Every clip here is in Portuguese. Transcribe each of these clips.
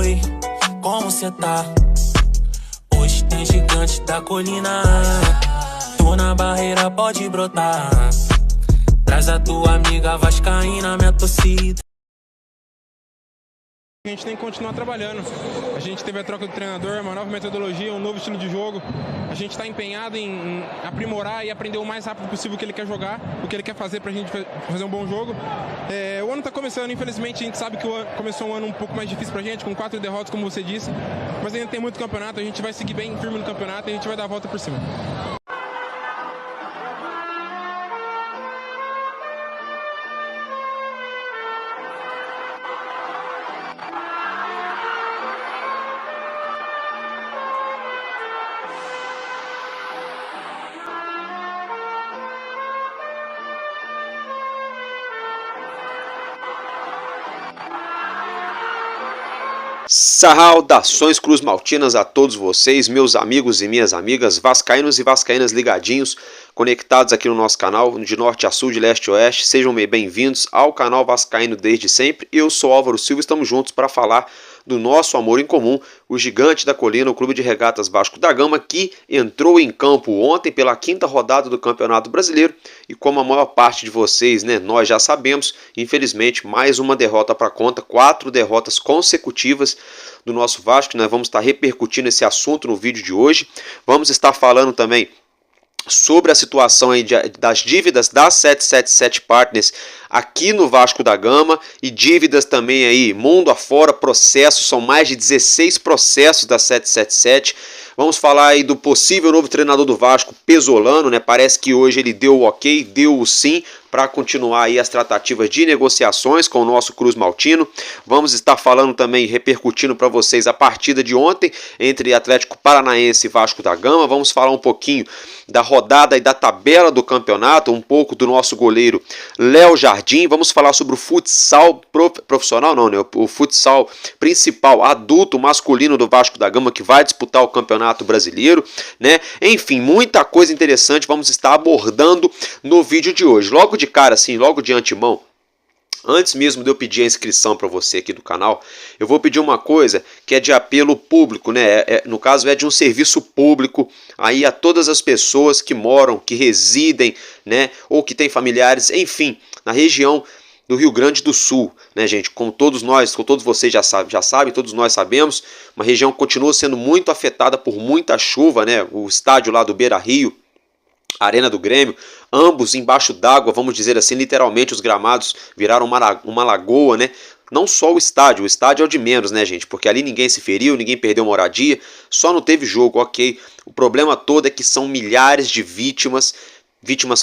Oi, como cê tá? Hoje tem gigante da colina. Tô na barreira, pode brotar. Traz a tua amiga vascaína, minha torcida. A gente tem que continuar trabalhando. A gente teve a troca do treinador, uma nova metodologia, um novo estilo de jogo. A gente está empenhado em aprimorar e aprender o mais rápido possível o que ele quer jogar, o que ele quer fazer para a gente fazer um bom jogo. O ano está começando, infelizmente a gente sabe que começou um ano um pouco mais difícil para a gente, com 4 derrotas, como você disse. Mas ainda tem muito campeonato, a gente vai seguir bem firme no campeonato e a gente vai dar a volta por cima. Saudações cruzmaltinas a todos vocês, meus amigos e minhas amigas, vascaínos e vascaínas ligadinhos, conectados aqui no nosso canal, de norte a sul, de leste a oeste. Sejam bem-vindos ao canal Vascaíno desde sempre. Eu sou Álvaro Silva e estamos juntos para falar do nosso amor em comum, o Gigante da Colina, o Clube de Regatas Vasco da Gama, que entrou em campo ontem pela 5ª rodada do Campeonato Brasileiro e, como a maior parte de vocês, nós já sabemos, infelizmente, mais uma derrota para conta, 4 derrotas consecutivas do nosso Vasco. Nós vamos estar repercutindo esse assunto no vídeo de hoje. Vamos estar falando também sobre a situação aí das dívidas da 777 Partners aqui no Vasco da Gama e dívidas também aí mundo afora, processos, são mais de 16 processos da 777. Vamos falar aí do possível novo treinador do Vasco, Pesolano, Parece que hoje ele deu o ok, deu o sim para continuar aí as tratativas de negociações com o nosso Cruz Maltino. Vamos estar falando também, repercutindo para vocês a partida de ontem entre Atlético Paranaense e Vasco da Gama. Vamos falar um pouquinho da rodada e da tabela do campeonato, um pouco do nosso goleiro Léo Jardim. Vamos falar sobre o futsal profissional, o futsal principal adulto masculino do Vasco da Gama, que vai disputar o Campeonato Brasileiro, Enfim, muita coisa interessante vamos estar abordando no vídeo de hoje. Logo de cara, assim, logo de antemão, antes mesmo de eu pedir a inscrição para você aqui do canal, eu vou pedir uma coisa que é de apelo público, no caso é de um serviço público aí a todas as pessoas que moram, que residem, ou que têm familiares, enfim, na região do Rio Grande do Sul, gente? Como todos vocês já sabem, todos nós sabemos, uma região que continua sendo muito afetada por muita chuva, O estádio lá do Beira-Rio, Arena do Grêmio, ambos embaixo d'água, vamos dizer assim, literalmente os gramados viraram uma lagoa, Não só o estádio é o de menos, gente? Porque ali ninguém se feriu, ninguém perdeu moradia, só não teve jogo, ok. O problema todo é que são milhares de vítimas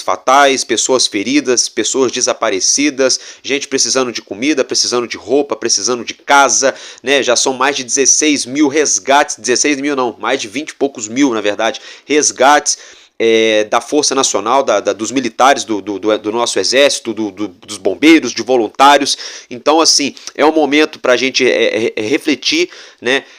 fatais, pessoas feridas, pessoas desaparecidas, gente precisando de comida, precisando de roupa, precisando de casa, Já são mais de 16 mil resgates, 16 mil não, mais de 20 e poucos mil, na verdade, resgates da Força Nacional, dos militares do nosso exército, dos bombeiros, de voluntários. Então, assim, é um momento para a gente refletir,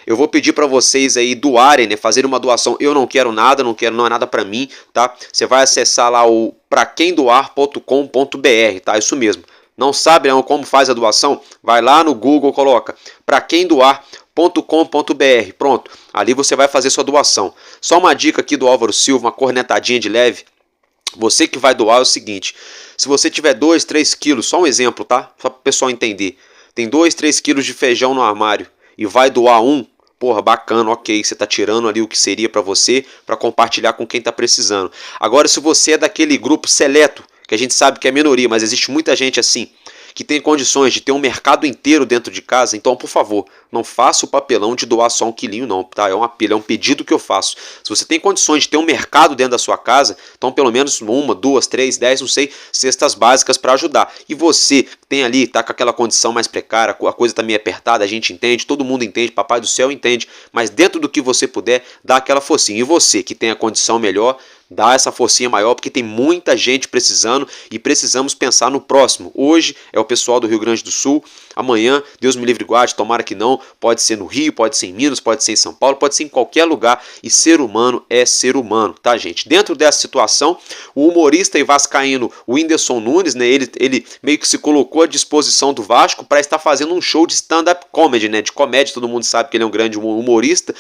Eu vou pedir para vocês aí doarem, fazer uma doação. Eu não quero nada, não é nada para mim, tá? Você vai acessar lá o praquemdoar.com.br, tá? Isso mesmo. Não sabe como faz a doação? Vai lá no Google, coloca praquemdoar.com.br, pronto, ali você vai fazer sua doação. Só uma dica aqui do Álvaro Silva, uma cornetadinha de leve. Você que vai doar é o seguinte: se você tiver 2, 3 quilos, só um exemplo, tá? Só para o pessoal entender, tem 2, 3 quilos de feijão no armário e vai doar um, porra, bacana, ok, você tá tirando ali o que seria para você, para compartilhar com quem tá precisando. Agora, se você é daquele grupo seleto, que a gente sabe que é minoria, mas existe muita gente assim, que tem condições de ter um mercado inteiro dentro de casa, então, por favor, não faça o papelão de doar só um quilinho, não, tá? É um apelo, é um pedido que eu faço. Se você tem condições de ter um mercado dentro da sua casa, então pelo menos 1, 2, 3, 10, não sei, cestas básicas para ajudar. E você que tem ali, tá com aquela condição mais precária, a coisa tá meio apertada, a gente entende, todo mundo entende, Papai do Céu entende, mas dentro do que você puder, dá aquela forcinha. E você que tem a condição melhor, dá essa forcinha maior, porque tem muita gente precisando e precisamos pensar no próximo. Hoje é o pessoal do Rio Grande do Sul, amanhã, Deus me livre e guarde, tomara que não, pode ser no Rio, pode ser em Minas, pode ser em São Paulo, pode ser em qualquer lugar, e ser humano é ser humano, tá, gente? Dentro dessa situação, o humorista e vascaíno Whindersson Nunes, ele meio que se colocou colocou à disposição do Vasco para estar fazendo um show de stand-up comedy, né? De comédia, todo mundo sabe que ele é um grande humorista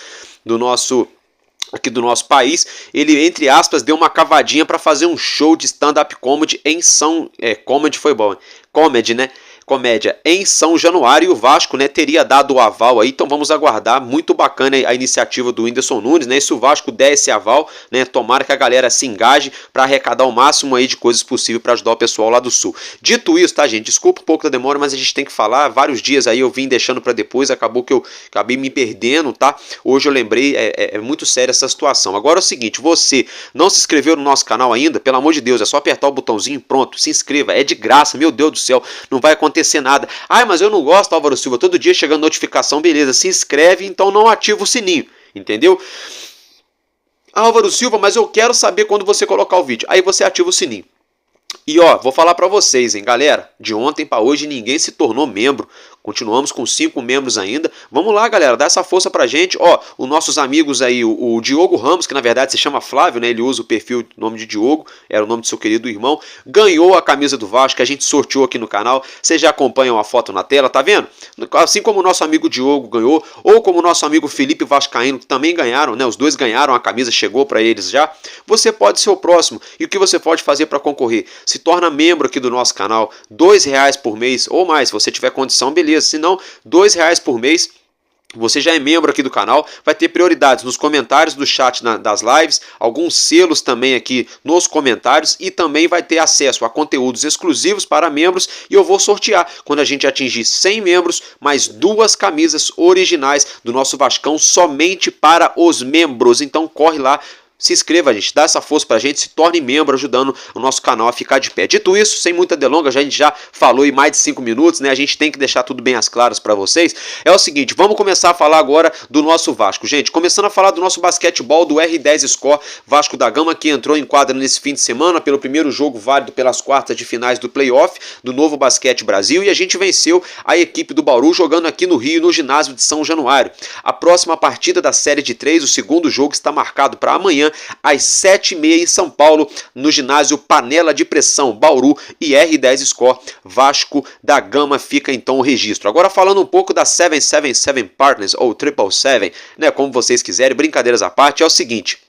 aqui do nosso país. Ele, entre aspas, deu uma cavadinha para fazer um show de stand-up comedy em comedy foi bom, comedy, né? Comédia em São Januário, e o Vasco, né, teria dado o aval aí, então vamos aguardar. Muito bacana a iniciativa do Whindersson Nunes, né? Se o Vasco der esse aval, né, tomara que a galera se engaje para arrecadar o máximo aí de coisas possível para ajudar o pessoal lá do Sul. Dito isso, tá, gente, desculpa um pouco da demora, mas a gente tem que falar. Vários dias aí eu vim deixando para depois, acabou que eu acabei me perdendo, tá? Hoje eu lembrei, é muito séria essa situação. Agora é o seguinte, você não se inscreveu no nosso canal ainda? Pelo amor de Deus, é só apertar o botãozinho, pronto, se inscreva, é de graça, meu Deus do céu, não vai acontecer nada. Ah, mas eu não gosto, Álvaro Silva, todo dia chegando notificação, beleza, se inscreve, então não ativa o sininho, entendeu? Álvaro Silva, mas eu quero saber quando você colocar o vídeo. Aí você ativa o sininho. E ó, vou falar pra vocês, hein, galera, de ontem pra hoje ninguém se tornou membro. Continuamos com 5 membros ainda. Vamos lá, galera, dá essa força pra gente. Ó, os nossos amigos aí, o Diogo Ramos, que na verdade se chama Flávio, né? Ele usa o perfil, nome de Diogo, era o nome do seu querido irmão. Ganhou a camisa do Vasco, que a gente sorteou aqui no canal. Vocês já acompanham a foto na tela, tá vendo? Assim como o nosso amigo Diogo ganhou, ou como o nosso amigo Felipe Vascaíno, que também ganharam, né? Os dois ganharam, a camisa chegou pra eles já. Você pode ser o próximo. E o que você pode fazer pra concorrer? Se torna membro aqui do nosso canal. R$2 por mês ou mais, se você tiver condição, beleza. Se não, R$2 por mês, você já é membro aqui do canal, vai ter prioridades nos comentários do chat das lives, alguns selos também aqui nos comentários, e também vai ter acesso a conteúdos exclusivos para membros, e eu vou sortear, quando a gente atingir 100 membros, mais 2 camisas originais do nosso Vascão, somente para os membros. Então corre lá, se inscreva, gente, dá essa força pra gente, se torne membro, ajudando o nosso canal a ficar de pé. Dito isso, sem muita delonga, a gente já falou em mais de 5 minutos, né? A gente tem que deixar tudo bem às claras pra vocês. É o seguinte, vamos começar a falar agora do nosso Vasco, gente. Começando a falar do nosso basquetebol, do R10 Score Vasco da Gama, que entrou em quadra nesse fim de semana pelo primeiro jogo válido pelas quartas de finais do playoff do Novo Basquete Brasil, e a gente venceu a equipe do Bauru jogando aqui no Rio, no ginásio de São Januário. A próxima partida da série de 3, o segundo jogo, está marcado para amanhã, às 7h30 em São Paulo, no ginásio Panela de Pressão, Bauru, e R10 Score Vasco da Gama fica então o registro. Agora falando um pouco da 777 Partners, ou 777, né, como vocês quiserem, brincadeiras à parte, é o seguinte.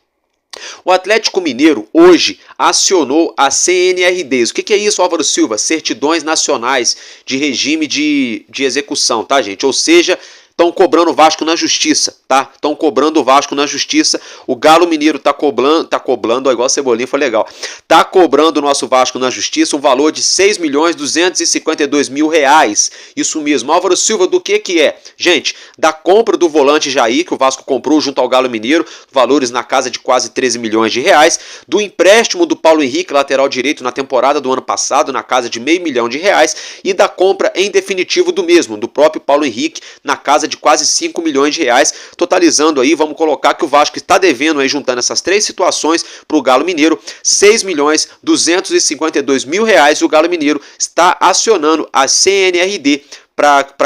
O Atlético Mineiro hoje acionou a CNRDs. O que é isso, Álvaro Silva? Certidões Nacionais de Regime de Execução, tá, gente? Ou seja, estão cobrando o Vasco na justiça, tá? Estão cobrando o Vasco na justiça. O Galo Mineiro tá cobrando, ó, igual a Cebolinha, foi legal. Tá cobrando o nosso Vasco na justiça um valor de R$6.252.000. Isso mesmo. Álvaro Silva, do que é? Gente, da compra do volante Jair, que o Vasco comprou junto ao Galo Mineiro, valores na casa de quase R$13 milhões. Do empréstimo do Paulo Henrique, lateral direito, na temporada do ano passado, na casa de R$500 mil. E da compra em definitivo do mesmo, do próprio Paulo Henrique, na casa de quase R$5 milhões, totalizando aí, vamos colocar que o Vasco está devendo aí, juntando essas três situações para o Galo Mineiro, R$6.252.000, e o Galo Mineiro está acionando a CNRD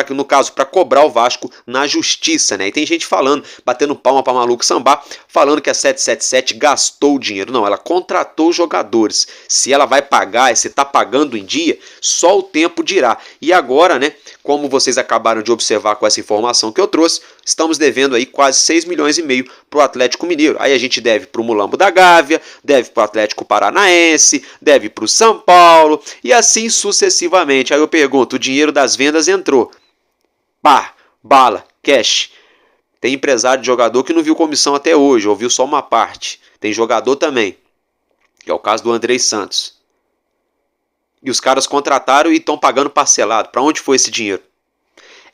no caso, para cobrar o Vasco na justiça, né? E tem gente falando, batendo palma para maluco sambar, falando que a 777 gastou o dinheiro. Não, ela contratou jogadores. Se ela vai pagar, se está pagando em dia, só o tempo dirá. E agora, né, como vocês acabaram de observar com essa informação que eu trouxe, estamos devendo aí quase R$6,5 milhões para o Atlético Mineiro. Aí a gente deve para o Mulambo da Gávea, deve para o Atlético Paranaense, deve para o São Paulo, e assim sucessivamente. Aí eu pergunto, o dinheiro das vendas entrou. Pá, bala, cash. Tem empresário de jogador que não viu comissão até hoje, ou viu só uma parte. Tem jogador também, que é o caso do Andrei Santos. E os caras contrataram e estão pagando parcelado. Para onde foi esse dinheiro?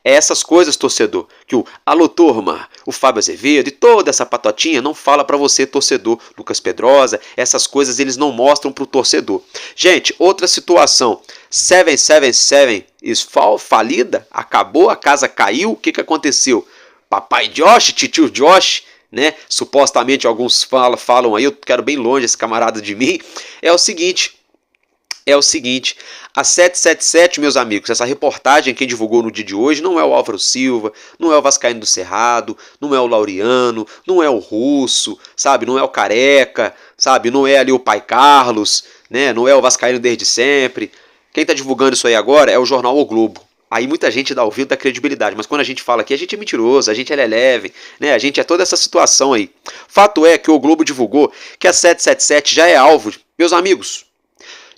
É essas coisas, torcedor, que o Alô Turma, o Fábio Azevedo e toda essa patotinha não fala para você, torcedor. Lucas Pedrosa, essas coisas eles não mostram para o torcedor. Gente, outra situação. 777 falida? Acabou? A casa caiu? O que aconteceu? Papai Josh, titio Josh, né? Supostamente alguns falam aí, eu quero bem longe esse camarada de mim. É o seguinte, a 777, meus amigos, essa reportagem quem divulgou no dia de hoje não é o Álvaro Silva, não é o Vascaíno do Cerrado, não é o Laureano, não é o Russo, sabe, não é o Careca, sabe, não é ali o Pai Carlos, né, não é o Vascaíno desde sempre. Quem está divulgando isso aí agora é o jornal O Globo. Aí muita gente dá ouvido da credibilidade, mas quando a gente fala aqui, a gente é mentiroso, a gente é leve, né? A gente é toda essa situação aí. Fato é que o Globo divulgou que a 777 já é alvo, meus amigos,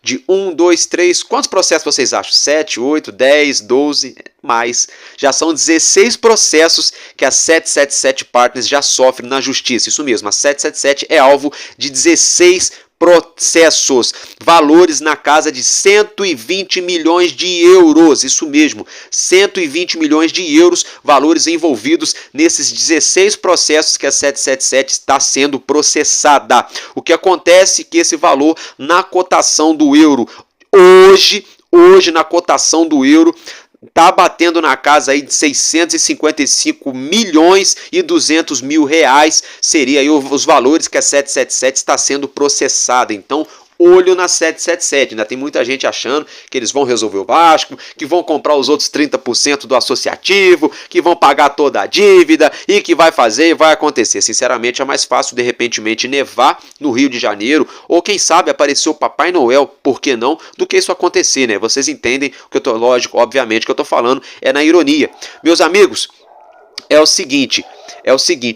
de 1, 2, 3, quantos processos vocês acham? 7, 8, 10, 12, mais. Já são 16 processos que a 777 Partners já sofre na justiça. Isso mesmo, a 777 é alvo de 16 processos, valores na casa de 120 milhões de euros, isso mesmo, 120 milhões de euros, valores envolvidos nesses 16 processos que a 777 está sendo processada. O que acontece é que esse valor na cotação do euro, hoje na cotação do euro, está batendo na casa aí de 655 milhões e 200 mil reais, seria aí os valores que a 777 está sendo processada. Então, olho na 777, ainda tem muita gente achando que eles vão resolver o Vasco, que vão comprar os outros 30% do associativo, que vão pagar toda a dívida e que vai fazer e vai acontecer. Sinceramente, é mais fácil de repentemente nevar no Rio de Janeiro, ou quem sabe aparecer o Papai Noel, por que não, do que isso acontecer, né? Vocês entendem o que eu tô, lógico, obviamente, que eu tô falando é na ironia. Meus amigos, é o seguinte,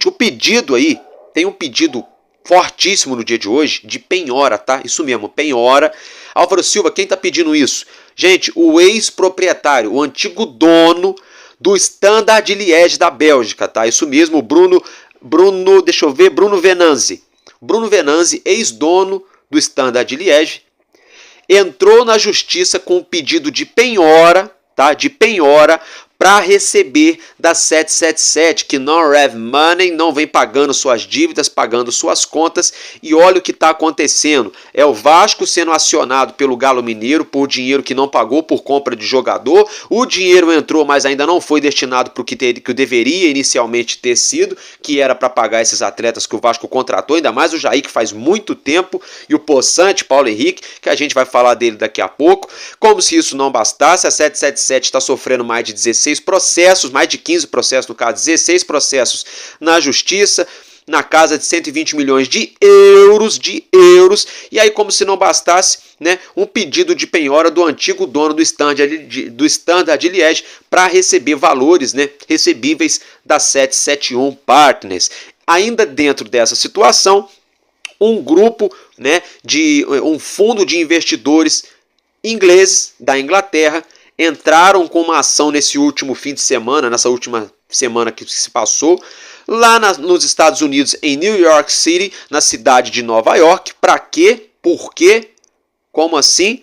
o pedido aí, tem um pedido fortíssimo no dia de hoje, de penhora, tá? Isso mesmo, penhora. Álvaro Silva, quem tá pedindo isso? Gente, o ex-proprietário, o antigo dono do Standard Liège da Bélgica, tá? Isso mesmo, Bruno Venanzi. Bruno Venanzi, ex-dono do Standard Liège, entrou na justiça com um pedido de penhora, tá? De penhora, para receber da 777, que não have money, não vem pagando suas dívidas, pagando suas contas, e olha o que está acontecendo, é o Vasco sendo acionado pelo Galo Mineiro por dinheiro que não pagou por compra de jogador, o dinheiro entrou, mas ainda não foi destinado para o que deveria inicialmente ter sido, que era para pagar esses atletas que o Vasco contratou, ainda mais o Jair, que faz muito tempo, e o Poçante, Paulo Henrique, que a gente vai falar dele daqui a pouco. Como se isso não bastasse, a 777 está sofrendo mais de 16 processos, mais de 15 processos, no caso 16 processos na justiça, na casa de 120 milhões de euros, e aí como se não bastasse, né, um pedido de penhora do antigo dono do Standard Liège para receber valores, né, recebíveis da 771 Partners. Ainda dentro dessa situação, um grupo, né, um fundo de investidores ingleses da Inglaterra entraram com uma ação nesse último fim de semana, nessa última semana que se passou, lá nos Estados Unidos, em New York City, na cidade de Nova York. Para quê? Por quê? Como assim?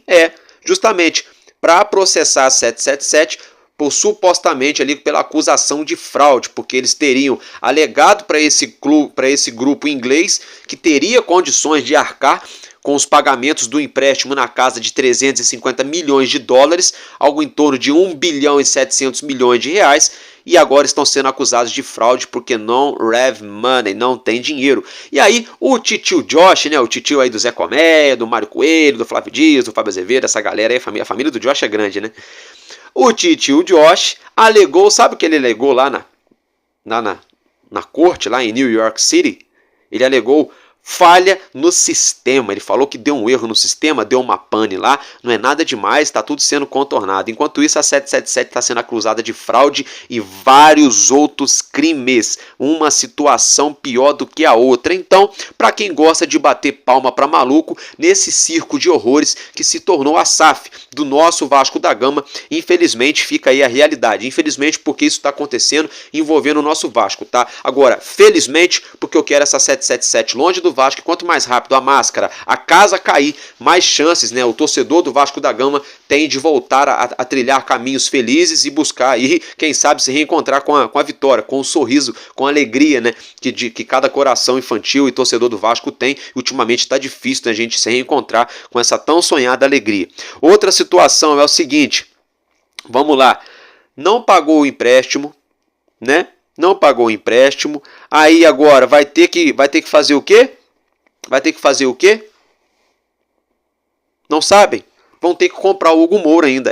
Justamente para processar a 777 por supostamente ali pela acusação de fraude, porque eles teriam alegado para esse grupo inglês que teria condições de arcar com os pagamentos do empréstimo na casa de 350 milhões de dólares, algo em torno de 1 bilhão e 700 milhões de reais, e agora estão sendo acusados de fraude porque não have money, não tem dinheiro. E aí o titio Josh, né, o titio aí do Zé Colmeia, do Mário Coelho, do Flávio Dias, do Fábio Azevedo, essa galera aí, a família do Josh é grande, né? O titio Josh alegou, sabe o que ele alegou lá na corte, lá em New York City? Ele alegou falha no sistema. Ele falou que deu um erro no sistema, deu uma pane lá, não é nada demais, está tudo sendo contornado. Enquanto isso, a 777 está sendo acusada de fraude e vários outros crimes. Uma situação pior do que a outra. Então, para quem gosta de bater palma para maluco, nesse circo de horrores que se tornou a SAF do nosso Vasco da Gama, infelizmente fica aí a realidade. Infelizmente, porque isso está acontecendo envolvendo o nosso Vasco, tá? Agora, felizmente, porque eu quero essa 777 longe do Vasco, quanto mais rápido a máscara, a casa cair, mais chances, né, o torcedor do Vasco da Gama tem de voltar a trilhar caminhos felizes e buscar aí, quem sabe, se reencontrar com a vitória, com o sorriso, com a alegria, né, que cada coração infantil e torcedor do Vasco tem. Ultimamente está difícil, né, a gente se reencontrar com essa tão sonhada alegria. Outra situação é o seguinte, vamos lá, não pagou o empréstimo, né? Não pagou o empréstimo, aí agora vai ter que fazer o quê? Vai ter que fazer o quê? Não sabem? Vão ter que comprar o Hugo Moura ainda,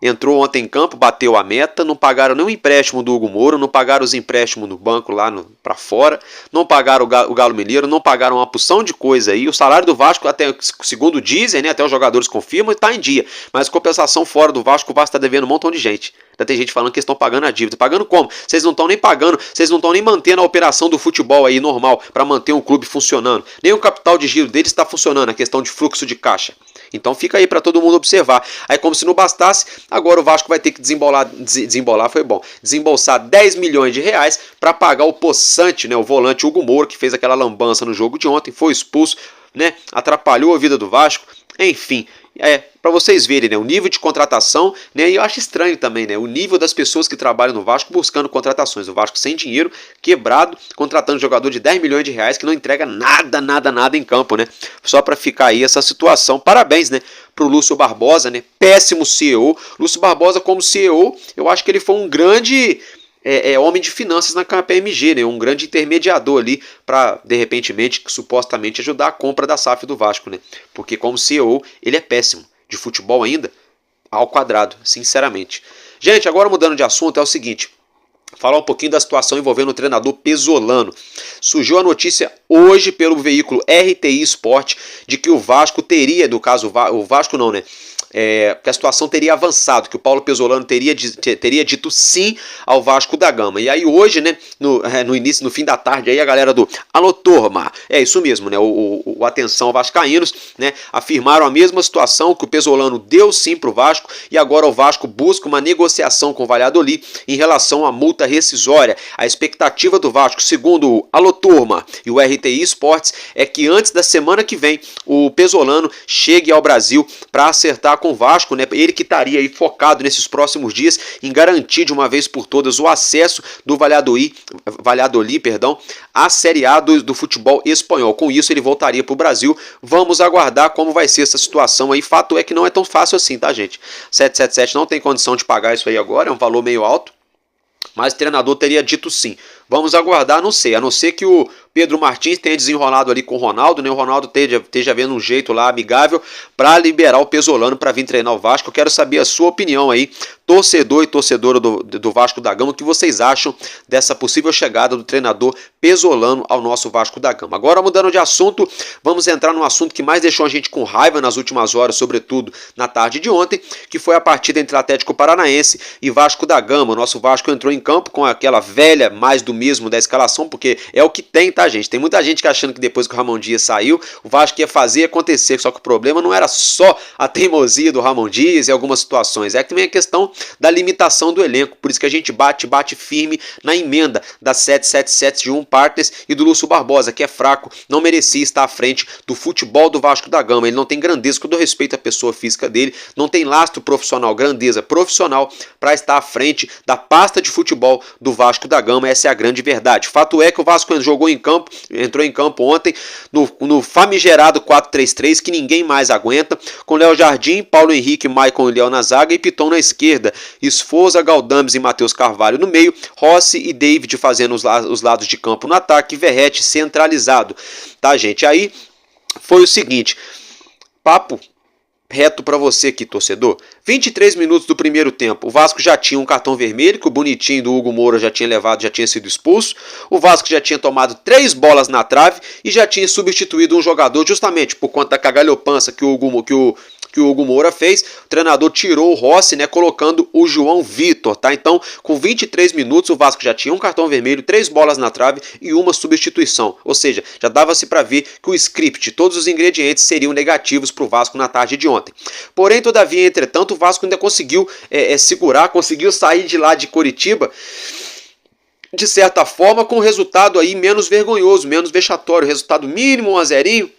entrou ontem em campo, bateu a meta, não pagaram nenhum empréstimo do Hugo Moura, não pagaram os empréstimos no banco lá para fora, não pagaram o Galo Mineiro, não pagaram uma porção de coisa aí. O salário do Vasco, até segundo dizem, né, até os jogadores confirmam, está em dia. Mas compensação fora do Vasco, o Vasco está devendo um montão de gente. Ainda tem gente falando que estão pagando a dívida. Pagando como? Vocês não estão nem pagando, vocês não estão nem mantendo a operação do futebol aí normal, para manter um clube funcionando. Nem o capital de giro deles está funcionando, a questão de fluxo de caixa. Então fica aí para todo mundo observar. Aí, como se não bastasse, agora o Vasco vai ter que desembolsar 10 milhões de reais para pagar o possante, né, o volante Hugo Moura, que fez aquela lambança no jogo de ontem, foi expulso, né, atrapalhou a vida do Vasco. Enfim, para vocês verem, né, o nível de contratação, né, e eu acho estranho também, né, o nível das pessoas que trabalham no Vasco buscando contratações. O Vasco sem dinheiro, quebrado, contratando jogador de 10 milhões de reais que não entrega nada em campo, né, só para ficar aí essa situação. Parabéns, né, pro Lúcio Barbosa, né, péssimo CEO. Lúcio Barbosa como CEO, eu acho que ele foi um grande homem de finanças na KPMG, né? Um grande intermediador ali para, de repente, supostamente ajudar a compra da SAF do Vasco, né? Porque como CEO, ele é péssimo. De futebol ainda, ao quadrado, sinceramente. Gente, agora mudando de assunto, é o seguinte. Falar um pouquinho da situação envolvendo o treinador Pesolano. Surgiu a notícia hoje pelo veículo RTI Sport de que o Vasco teria, no caso, o Vasco não, né? Que a situação teria avançado, que o Paulo Pesolano teria dito sim ao Vasco da Gama. E aí hoje, né, no fim da tarde, aí a galera do Alô Turma, é isso mesmo, né, o Atenção Vascaínos, né, afirmaram a mesma situação, que o Pesolano deu sim pro Vasco, e agora o Vasco busca uma negociação com o Valladolid em relação à multa rescisória. A expectativa do Vasco, segundo o Alô Turma e o RTI Esportes, é que antes da semana que vem o Pesolano chegue ao Brasil para acertar com o Vasco, né? Ele que estaria aí focado nesses próximos dias em garantir de uma vez por todas o acesso do Valladolid, à Série A do futebol espanhol. Com isso ele voltaria para o Brasil. Vamos aguardar como vai ser essa situação aí. Fato é que não é tão fácil assim, tá, gente? 777 não tem condição de pagar isso aí agora, é um valor meio alto, mas o treinador teria dito sim. Vamos aguardar, não sei, a não ser que o Pedro Martins tenha desenrolado ali com o Ronaldo, né? O Ronaldo esteja vendo um jeito lá amigável para liberar o Pesolano para vir treinar o Vasco. Eu quero saber a sua opinião aí, torcedor e torcedora do Vasco da Gama, o que vocês acham dessa possível chegada do treinador Pesolano ao nosso Vasco da Gama. Agora, mudando de assunto, vamos entrar num assunto que mais deixou a gente com raiva nas últimas horas, sobretudo na tarde de ontem, que foi a partida entre Atlético Paranaense e Vasco da Gama. O nosso Vasco entrou em campo com aquela velha mais do mesmo da escalação, porque é o que tem, tá, gente? Tem muita gente que achando que depois que o Ramon Dias saiu, o Vasco ia fazer acontecer, só que o problema não era só a teimosia do Ramon Dias e algumas situações, é que também a questão da limitação do elenco. Por isso que a gente bate firme na emenda da 7771 Partners e do Lúcio Barbosa, que é fraco, não merecia estar à frente do futebol do Vasco da Gama. Ele não tem grandeza, com todo respeito à pessoa física dele, não tem lastro profissional, grandeza profissional para estar à frente da pasta de futebol do Vasco da Gama. Essa é a grande verdade. Fato é que o Vasco entrou em campo ontem no famigerado 4-3-3, que ninguém mais aguenta, com Léo Jardim, Paulo Henrique, Maicon e Léo na zaga e Piton na esquerda, Esforza, Galdames e Matheus Carvalho no meio, Rossi e David fazendo os lados de campo no ataque, Verratti centralizado. Tá, gente? Aí foi o seguinte, papo reto para você aqui, torcedor. 23 minutos do primeiro tempo, o Vasco já tinha um cartão vermelho, que o bonitinho do Hugo Moura já tinha levado, já tinha sido expulso. O Vasco já tinha tomado 3 bolas na trave e já tinha substituído um jogador justamente por conta da cagalhopança que o Hugo Moura fez. O treinador tirou o Rossi, né, colocando o João Vitor, tá? Então, com 23 minutos, o Vasco já tinha um cartão vermelho, 3 bolas na trave e uma substituição. Ou seja, já dava-se para ver que o script, todos os ingredientes seriam negativos para o Vasco na tarde de ontem. Porém, todavia, entretanto, o Vasco ainda conseguiu segurar, conseguiu sair de lá de Coritiba, de certa forma, com um resultado aí menos vergonhoso, menos vexatório, resultado mínimo, 1-0.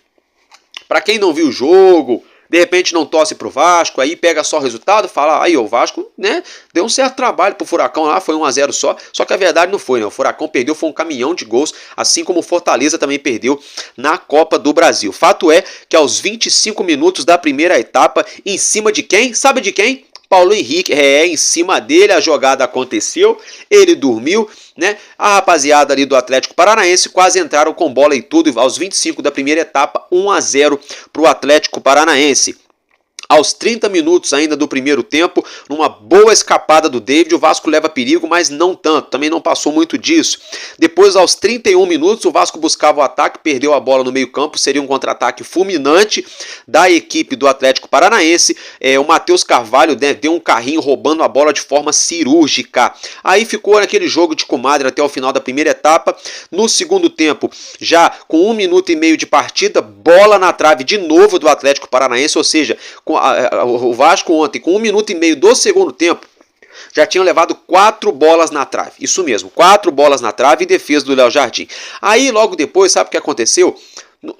Para quem não viu o jogo, de repente não torce pro Vasco, aí pega só o resultado, fala, aí o Vasco, né, deu um certo trabalho pro Furacão lá, foi 1-0 só que a verdade não foi, né, o Furacão perdeu, foi um caminhão de gols, assim como o Fortaleza também perdeu na Copa do Brasil. Fato é que aos 25 minutos da primeira etapa, em cima de quem? Sabe de quem? Paulo Henrique, em cima dele a jogada aconteceu, ele dormiu, né? A rapaziada ali do Atlético Paranaense quase entraram com bola e tudo, aos 25 da primeira etapa, 1-0 para o Atlético Paranaense. Aos 30 minutos ainda do primeiro tempo, numa boa escapada do David, o Vasco leva perigo, mas não tanto, também não passou muito disso. Depois, aos 31 minutos, o Vasco buscava o ataque, perdeu a bola no meio campo, seria um contra-ataque fulminante da equipe do Atlético Paranaense. O Matheus Carvalho deu um carrinho roubando a bola de forma cirúrgica. Aí ficou naquele jogo de comadre até o final da primeira etapa. No segundo tempo, já com 1 minuto e meio de partida, bola na trave de novo do Atlético Paranaense, ou seja, o Vasco ontem, com 1 minuto e meio do segundo tempo, já tinham levado 4 bolas na trave. Isso mesmo, 4 bolas na trave e defesa do Léo Jardim. Aí, logo depois, sabe o que aconteceu?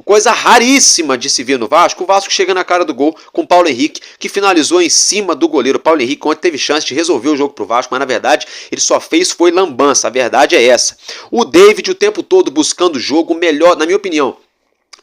Coisa raríssima de se ver no Vasco, o Vasco chega na cara do gol com o Paulo Henrique, que finalizou em cima do goleiro. Paulo Henrique ontem teve chance de resolver o jogo pro Vasco, mas na verdade ele só fez foi lambança, a verdade é essa. O David o tempo todo buscando o jogo, melhor, na minha opinião,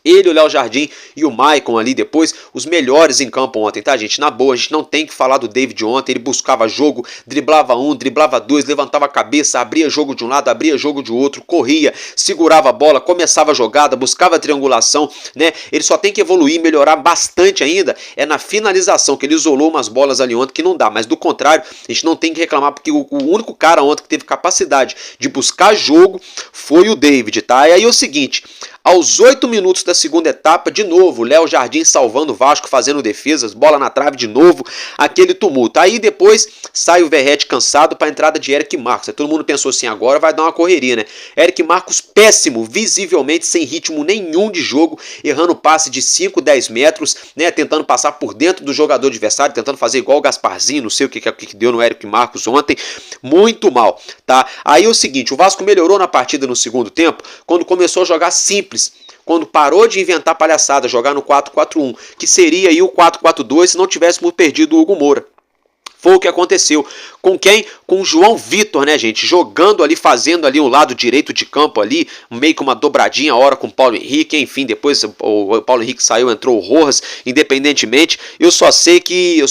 ele, o Léo Jardim e o Maicon ali depois, os melhores em campo ontem, tá, gente? Na boa, a gente não tem que falar do David ontem. Ele buscava jogo, driblava um, driblava dois, levantava a cabeça, abria jogo de um lado, abria jogo de outro, corria, segurava a bola, começava a jogada, buscava a triangulação, né? Ele só tem que evoluir, melhorar bastante ainda, é na finalização, que ele isolou umas bolas ali ontem que não dá, mas do contrário, a gente não tem que reclamar, porque o único cara ontem que teve capacidade de buscar jogo foi o David, tá? E aí é o seguinte, aos 8 minutos da segunda etapa, de novo, Léo Jardim salvando o Vasco, fazendo defesas, bola na trave de novo, aquele tumulto. Aí depois sai o Verratti cansado para a entrada de Eric Marcos. Aí todo mundo pensou assim, agora vai dar uma correria, né? Eric Marcos péssimo, visivelmente sem ritmo nenhum de jogo, errando passe de 5, 10 metros, né? Tentando passar por dentro do jogador adversário, tentando fazer igual o Gasparzinho, não sei o que deu no Eric Marcos ontem, muito mal, tá? Aí é o seguinte, o Vasco melhorou na partida no segundo tempo, quando começou a jogar simples, quando parou de inventar palhaçada, jogar no 4-4-1, que seria aí o 4-4-2 se não tivéssemos perdido o Hugo Moura. Foi o que aconteceu. Com quem? Com o João Vitor, né, gente? Jogando ali, fazendo ali o lado direito de campo ali, meio que uma dobradinha, a hora com o Paulo Henrique, enfim, depois o Paulo Henrique saiu, entrou o Rojas, independentemente. Eu só sei que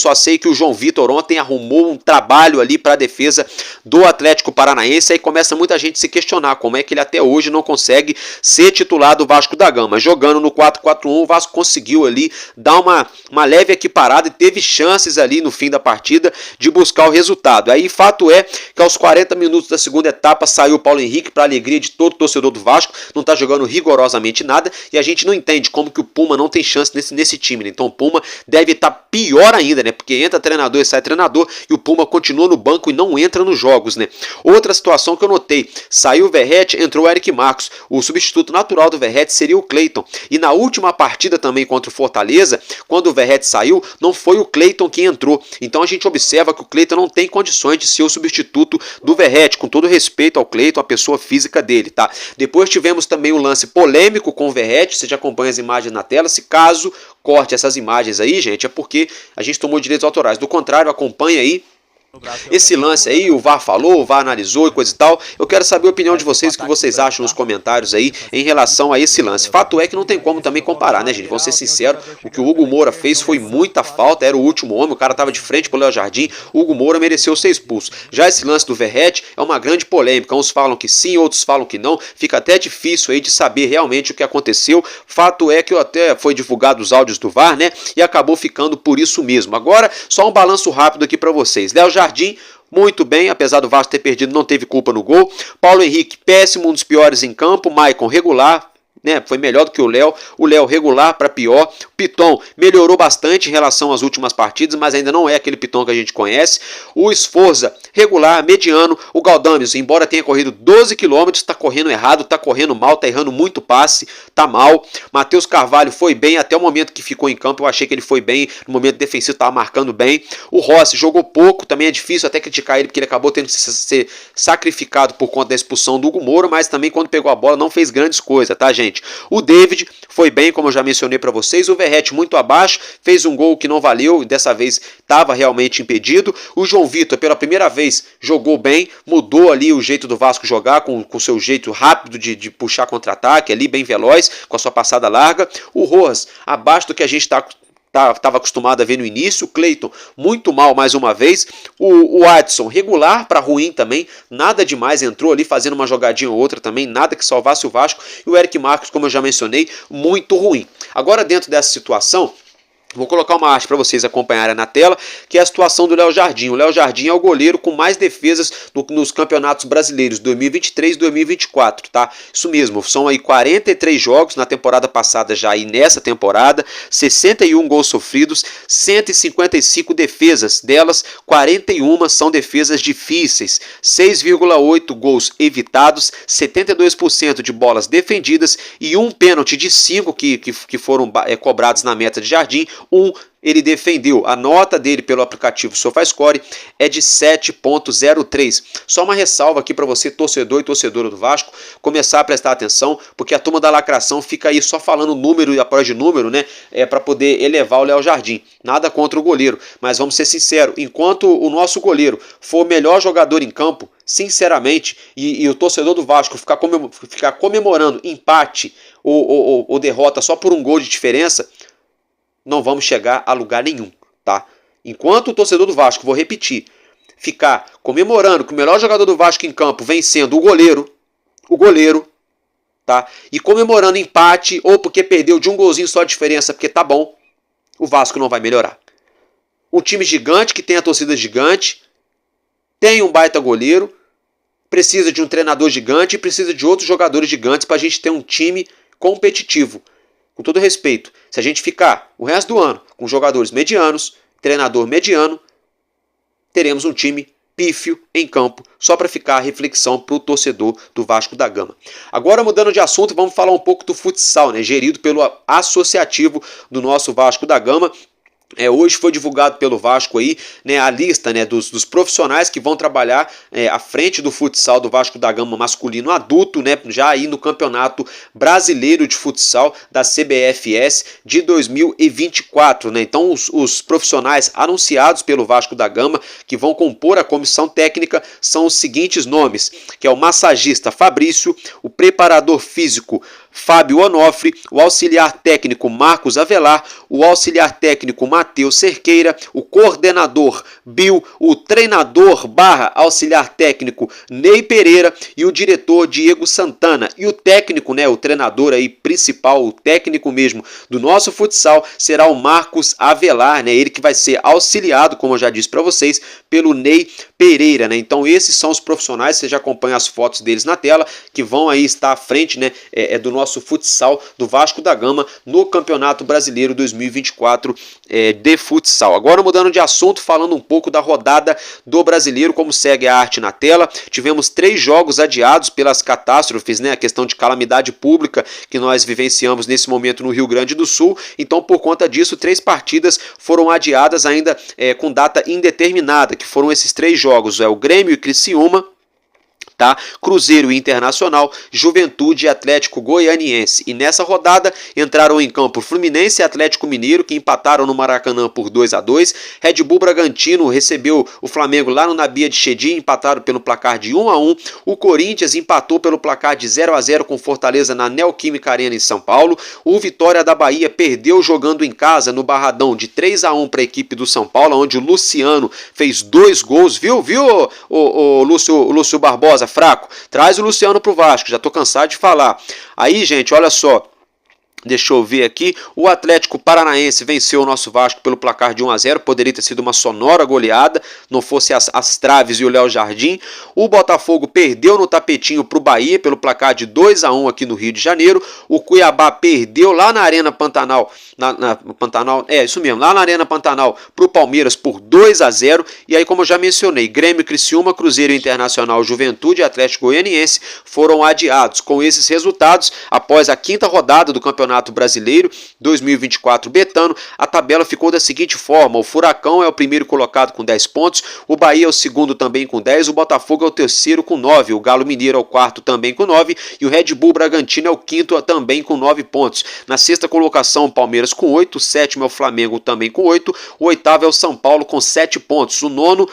o João Vitor ontem arrumou um trabalho ali para a defesa do Atlético Paranaense. Aí começa muita gente a se questionar como é que ele até hoje não consegue ser titular do Vasco da Gama. Jogando no 4-4-1, o Vasco conseguiu ali dar uma leve equiparada e teve chances ali no fim da partida de buscar o resultado. Aí fato é que aos 40 minutos da segunda etapa saiu o Paulo Henrique, para alegria de todo torcedor do Vasco, não está jogando rigorosamente nada, e a gente não entende como que o Puma não tem chance nesse time, né? Então o Puma deve estar pior ainda, né? Porque entra treinador e sai treinador, e o Puma continua no banco e não entra nos jogos, né? Outra situação que eu notei, saiu o Verratti, entrou o Eric Marcos, o substituto natural do Verratti seria o Cleiton, e na última partida também contra o Fortaleza, quando o Verratti saiu, não foi o Cleiton que entrou, então a gente observa que o Cleiton não tem condições de ser o substituto do Verratti, com todo respeito ao Cleiton, a pessoa física dele, tá? Depois tivemos também um lance polêmico com o Verratti, você já acompanha as imagens na tela, se caso corte essas imagens aí, gente, é porque a gente tomou direitos autorais, do contrário, acompanha aí esse lance aí, o VAR falou, o VAR analisou e coisa e tal. Eu quero saber a opinião de vocês, o que vocês acham nos comentários aí em relação a esse lance. Fato é que não tem como também comparar, né, gente? Vamos ser sinceros, o que o Hugo Moura fez foi muita falta, era o último homem, o cara tava de frente pro Léo Jardim, o Hugo Moura mereceu ser expulso. Já esse lance do Verratti é uma grande polêmica, uns falam que sim, outros falam que não, fica até difícil aí de saber realmente o que aconteceu. Fato é que até foi divulgado os áudios do VAR, né, e acabou ficando por isso mesmo. Agora, só um balanço rápido aqui pra vocês. Léo Jardim, muito bem, apesar do Vasco ter perdido, não teve culpa no gol. Paulo Henrique, péssimo, um dos piores em campo. Maicon, regular, né, foi melhor do que o Léo regular para pior. O Piton melhorou bastante em relação às últimas partidas, mas ainda não é aquele Piton que a gente conhece. O Sforza, regular, mediano. O Galdames, embora tenha corrido 12 km, está correndo errado, está correndo mal, está errando muito passe, está mal. Matheus Carvalho foi bem até o momento que ficou em campo, eu achei que ele foi bem, no momento defensivo estava marcando bem. O Rossi jogou pouco, também é difícil até criticar ele, porque ele acabou tendo que ser sacrificado por conta da expulsão do Hugo Moura, mas também quando pegou a bola não fez grandes coisas, tá, gente? O David foi bem, como eu já mencionei para vocês. O Verratti muito abaixo, fez um gol que não valeu e dessa vez estava realmente impedido. O João Vitor pela primeira vez jogou bem, mudou ali o jeito do Vasco jogar, com o seu jeito rápido de puxar contra-ataque, ali bem veloz, com a sua passada larga. O Rojas abaixo do que a gente estava acostumado a ver no início. O Cleiton muito mal mais uma vez. O Adson regular para ruim também, nada demais, entrou ali fazendo uma jogadinha ou outra também, nada que salvasse o Vasco. E o Eric Marcos, como eu já mencionei, muito ruim. Agora, dentro dessa situação, Vou colocar uma arte para vocês acompanharem na tela, que é a situação do Léo Jardim. O Léo Jardim é o goleiro com mais defesas nos campeonatos brasileiros 2023 e 2024, tá? Isso mesmo, são aí 43 jogos na temporada passada já e nessa temporada, 61 gols sofridos, 155 defesas, delas 41 são defesas difíceis, 6,8 gols evitados, 72% de bolas defendidas e um pênalti de 5 que foram cobrados na meta de Jardim. Ele defendeu. A nota dele pelo aplicativo SofaScore é de 7.03. Só uma ressalva aqui para você, torcedor e torcedora do Vasco, começar a prestar atenção, porque a turma da lacração fica aí só falando número e após de número, né? Para poder elevar o Léo Jardim. Nada contra o goleiro, mas vamos ser sinceros, enquanto o nosso goleiro for o melhor jogador em campo, sinceramente, e o torcedor do Vasco ficar comemorando empate ou derrota só por um gol de diferença, não vamos chegar a lugar nenhum, tá? Enquanto o torcedor do Vasco, vou repetir, ficar comemorando que o melhor jogador do Vasco em campo vem sendo o goleiro, tá? E comemorando empate ou porque perdeu de um golzinho só de diferença, porque tá bom, o Vasco não vai melhorar. Um time gigante que tem a torcida gigante, tem um baita goleiro, precisa de um treinador gigante e precisa de outros jogadores gigantes para a gente ter um time competitivo. Com todo respeito, se a gente ficar o resto do ano com jogadores medianos, treinador mediano, teremos um time pífio em campo, só para ficar a reflexão para o torcedor do Vasco da Gama. Agora, mudando de assunto, vamos falar um pouco do futsal, né, gerido pelo associativo do nosso Vasco da Gama. Hoje foi divulgado pelo Vasco aí, né, a lista, né, dos profissionais que vão trabalhar à frente do futsal do Vasco da Gama masculino adulto, né, já aí no Campeonato Brasileiro de Futsal da CBFS de 2024. Né? Então os profissionais anunciados pelo Vasco da Gama que vão compor a comissão técnica são os seguintes nomes, que é o massagista Fabrício, o preparador físico Fábio Onofre, o auxiliar técnico Marcos Avelar, o auxiliar técnico Matheus Cerqueira, o coordenador Bill, o treinador / auxiliar técnico Ney Pereira e o diretor Diego Santana. E o técnico, né, o treinador aí principal, o técnico mesmo do nosso futsal será o Marcos Avelar, né, ele que vai ser auxiliado, como eu já disse para vocês, pelo Ney Pereira, né? Então esses são os profissionais, você já acompanha as fotos deles na tela, que vão aí estar à frente, né, do nosso futsal do Vasco da Gama no Campeonato Brasileiro 2024 de futsal. Agora mudando de assunto, falando um pouco da rodada do Brasileiro, como segue a arte na tela. Tivemos 3 jogos adiados pelas catástrofes, né, a questão de calamidade pública que nós vivenciamos nesse momento no Rio Grande do Sul. Então por conta disso, 3 partidas foram adiadas ainda com data indeterminada, que foram esses 3 jogos, o Grêmio e Criciúma, tá? Cruzeiro e Internacional, Juventude e Atlético Goianiense. E nessa rodada entraram em campo Fluminense e Atlético Mineiro, que empataram no Maracanã por 2-2. Red Bull Bragantino recebeu o Flamengo lá no Nabia de Chedi, empataram pelo placar de 1-1. O Corinthians empatou pelo placar de 0-0 com Fortaleza na Neoquímica Arena em São Paulo. O Vitória da Bahia perdeu jogando em casa no Barradão de 3-1 para a equipe do São Paulo, onde o Luciano fez 2 gols, viu o Lúcio Barbosa, fraco? Traz o Luciano pro Vasco, já tô cansado de falar. Aí, gente, olha só. Deixa eu ver aqui, o Atlético Paranaense venceu o nosso Vasco pelo placar de 1-0, poderia ter sido uma sonora goleada, não fosse as traves e o Léo Jardim. O Botafogo perdeu no tapetinho para o Bahia pelo placar de 2-1 aqui no Rio de Janeiro. O Cuiabá perdeu lá na Arena Pantanal, lá na Arena Pantanal para o Palmeiras por 2-0. E aí, como eu já mencionei, Grêmio, Criciúma, Cruzeiro Internacional, Juventude e Atlético Goianiense foram adiados. Com esses resultados, após a 5ª rodada do Campeonato Brasileiro 2024 betano, a tabela ficou da seguinte forma: o Furacão é o primeiro colocado com 10 pontos, o Bahia é o segundo também com 10, o Botafogo é o terceiro com 9, o Galo Mineiro é o quarto também com 9 e o Red Bull Bragantino é o quinto também com 9 pontos. Na 6ª colocação, o Palmeiras com 8, o 7º é o Flamengo também com 8, o 8º é o São Paulo com 7 pontos, o 9º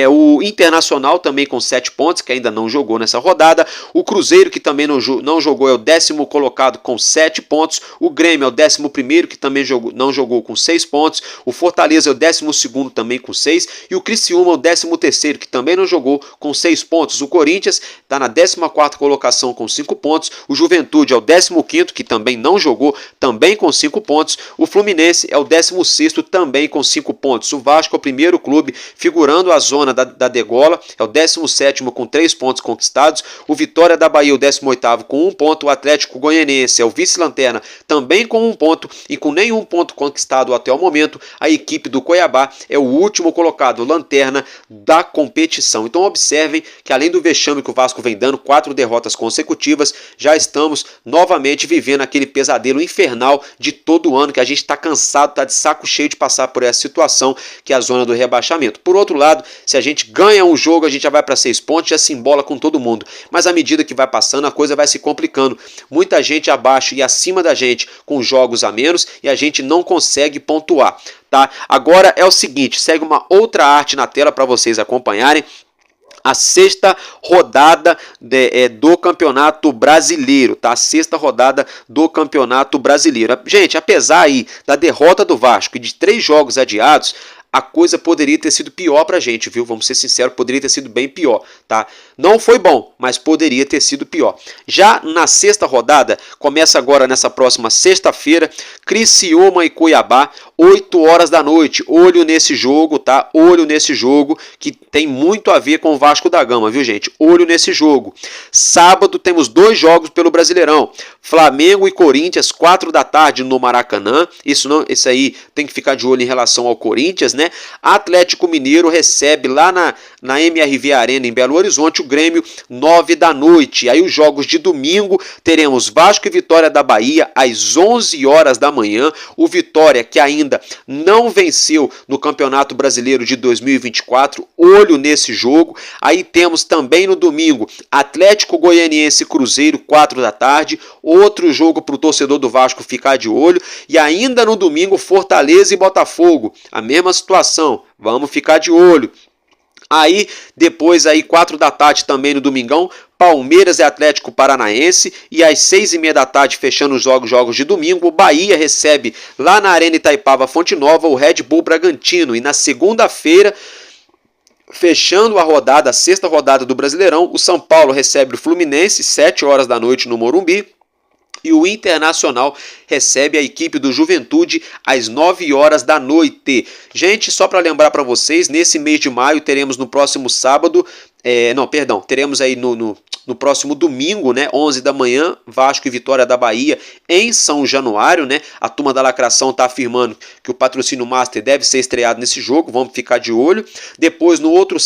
O Internacional também com 7 pontos, que ainda não jogou nessa rodada. O Cruzeiro, que também não jogou, é o 10º colocado com 7 pontos. O Grêmio é o 11º, que também não jogou com 6 pontos. O Fortaleza é o 12º também com 6. E o Criciúma é o 13º, que também não jogou com 6 pontos. O Corinthians está na 14ª colocação com 5 pontos. O Juventude é o 15º, que também não jogou, também com 5 pontos. O Fluminense é o 16º, também com 5 pontos. O Vasco é o primeiro clube figurando a zona da degola, é o 17º com 3 pontos conquistados. O Vitória da Bahia é o 18º com 1 ponto. O Atlético Goianiense é o vice-lanterna, também com 1 ponto e com nenhum ponto conquistado até o momento. A equipe do Cuiabá é o último colocado, lanterna da competição. Então observem que além do vexame que o Vasco vem dando, 4 derrotas consecutivas, já estamos novamente vivendo aquele pesadelo infernal de todo ano, que a gente está cansado, está de saco cheio de passar por essa situação, que é a zona do rebaixamento. Por outro lado, se a gente ganha um jogo, a gente já vai para 6 pontos, já se embola com todo mundo. Mas à medida que vai passando, a coisa vai se complicando. Muita gente abaixo e acima da gente com jogos a menos e a gente não consegue pontuar. Tá? Agora é o seguinte, segue uma outra arte na tela para vocês acompanharem. A 6ª rodada do Campeonato Brasileiro, tá? A 6ª rodada do Campeonato Brasileiro. Gente, apesar aí da derrota do Vasco e de 3 jogos adiados, a coisa poderia ter sido pior pra gente, viu? Vamos ser sinceros, poderia ter sido bem pior, tá? Não foi bom, mas poderia ter sido pior. Já na 6ª rodada, começa agora nessa próxima sexta-feira, Criciúma e Cuiabá, 8 horas da noite. Olho nesse jogo, tá? Olho nesse jogo, que tem muito a ver com o Vasco da Gama, viu, gente? Olho nesse jogo. Sábado temos 2 jogos pelo Brasileirão. Flamengo e Corinthians, 4 da tarde no Maracanã. Isso aí tem que ficar de olho em relação ao Corinthians, né? Atlético Mineiro recebe lá na MRV Arena em Belo Horizonte o Grêmio, 9 da noite. Aí os jogos de domingo teremos Vasco e Vitória da Bahia às 11 horas da manhã. O Vitória, que ainda não venceu no Campeonato Brasileiro de 2024, olho nesse jogo. Aí temos também no domingo Atlético Goianiense e Cruzeiro, 4 da tarde. Outro jogo para o torcedor do Vasco ficar de olho. E ainda no domingo Fortaleza e Botafogo, a mesma situação, vamos ficar de olho. Aí, depois, 4 da tarde também no domingão, Palmeiras e Atlético Paranaense. E às 6h30 da tarde, fechando os jogos de domingo, o Bahia recebe lá na Arena Itaipava Fonte Nova o Red Bull Bragantino. E na segunda-feira, fechando a 6ª rodada do Brasileirão, o São Paulo recebe o Fluminense, 7 horas da noite no Morumbi. E o Internacional recebe a equipe do Juventude às 9 horas da noite. Gente, só para lembrar para vocês, nesse mês de maio teremos no próximo sábado, teremos aí no próximo domingo, né, 11 da manhã, Vasco e Vitória da Bahia em São Januário, né? A turma da Lacração está afirmando que o patrocínio Master deve ser estreado nesse jogo, vamos ficar de olho. Depois, no outro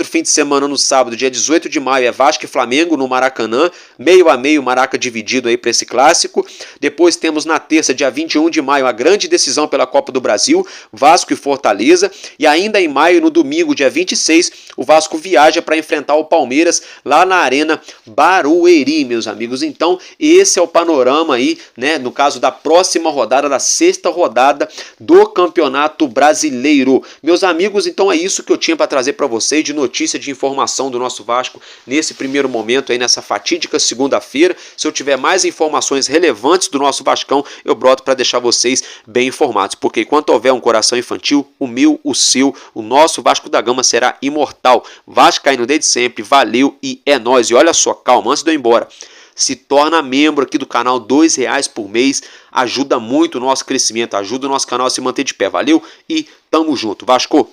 fim de semana, no sábado, dia 18 de maio, é Vasco e Flamengo no Maracanã, meio a meio, Maraca dividido aí para esse clássico. Depois temos na terça, dia 21 de maio, a grande decisão pela Copa do Brasil, Vasco e Fortaleza. E ainda em maio, no domingo, dia 26, o Vasco viaja para enfrentar o Palmeiras lá na Arena Barueri, meus amigos. Então, esse é o panorama aí, né, no caso da próxima rodada, da 6ª rodada do Campeonato Brasileiro. Meus amigos, então é isso que eu tinha para trazer para vocês de notícia, de informação do nosso Vasco nesse primeiro momento aí, nessa fatídica segunda-feira. Se eu tiver mais informações relevantes do nosso Vascão, eu broto para deixar vocês bem informados, porque enquanto houver um coração infantil, o meu, o seu, o nosso Vasco da Gama será imortal. Vascaíno desde sempre, valeu e é nóis. E olha só, calma, antes de eu ir embora, se torna membro aqui do canal, R$2 por mês, ajuda muito o nosso crescimento, ajuda o nosso canal a se manter de pé, valeu e tamo junto, Vasco!